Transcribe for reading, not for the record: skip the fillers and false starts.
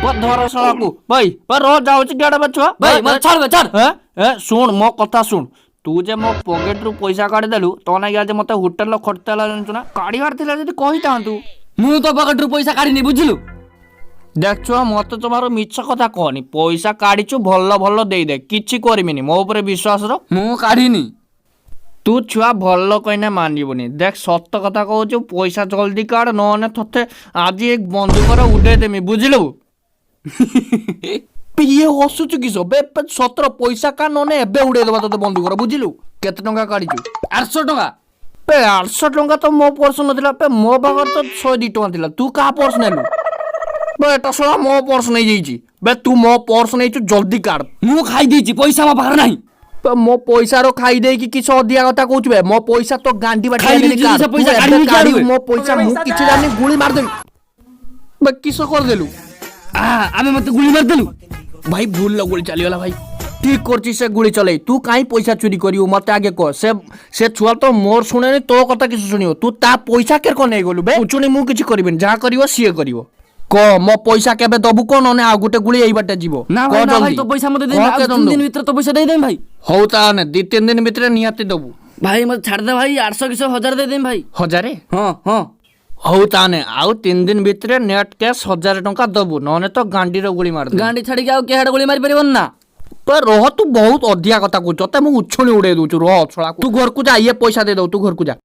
धर शଳାକୁ भाई रो जाଉଛି ଗାଡ ଛୁଆ भाई मत छोड़ बे छोड़। ଶୁଣ ମୋ କଥା ଶୁଣ ତୁ ଯେ ମୋ ପକେଟ ରୁ ପଇସା କାଢିଦେଲୁ ତ ନାଗି ଆଜି ମତେ ହୋଟେଲ ଖର୍ଚ୍ଚ ଜାଣିଛୁ ନା କାଢିବାର ଥିଲା ଯଦି କହିଥାନ୍ତୁ। ମୁଁ ତ ପକେଟ ରୁ ପଇସା କାଢିନି ବୁଝିଲୁ। देख छुआ मत तुम्हार मिछ कथा कहनी पैसा काढ़ीचु भल भल देदे किछि करमिनी मो ऊपर विश्वास रो ମୁଁ କାଢିନି। तू छुआ भल कहने मानबुनी देख सत्य कथा कहू पैसा जल्दी काढ़ नने तते आज एक बंदूकर उड़े देमी बुझलु ये हसुचु किस बे सतर पैसा का नने एबे उड़े देबा तते बंदूकर बुझलु केते टंका काढ़ीचु 800 टका। पे 800 टंका तो मो पर्स नथिला पे मो पाखर तो 102 टंका थिला तू का पर्स नेलु बेटा शोला मो पर्स नहीं जाइची बे तू मो पर्स नहीं छु जल्दी काढ़ ମୁଁ ଖାଇ ଦେଇଛି ପଇସା ମୋ ପାଖରେ ନାହିଁ। बे मो पैसा रो खाई दे कि किछ अधिया कथा कहू बे मो पैसा तो गांडी बाटी खाई ଦେଇଛି ସେ ପଇସା କାଢିନି କି ଆଣିବେ? मो पैसा मु किछ जानी गुली मार देलु बे किस कर देलु ଆମେ ମତେ गुली मार देलु। भाई भूल ल गुली चली गला भाई ठीक करची से गुली चले तू काई पैसा चोरी करियो मते आगे कह से छुआ तो मोर सुनेनी तो कथा किछ सुनियो तू ता पैसा के को नै गलु बे उचुनी मु किछ करबिन जा करियो सिए करियो क मो पैसा केबे दबु कोन ने आ गुटे गुली एई बाटे जीवो ना भाई ना भाई तो पैसा मते दे 3 दिन भीतर तो पैसा दे दे भाई। हौ ताने 2-3 दिन भीतर नियाती दबु भाई मत छाड़ दे भाई 800 किसो 1000 दे दे भाई। हजारे हां हां हौ ताने आउ 3 दिन भीतर नेट कैश 1000 टंका दबु नने तो गांडी रो गुली मार दे गांडी छाड़ी के आ के हेड गोली मारी परिबन ना। पर रह तू बहुत अधिया कथा कहू तते मु उछुणी उड़े दूछु रह छळा तू घर को जा ये पैसा दे दो तू घर को जा।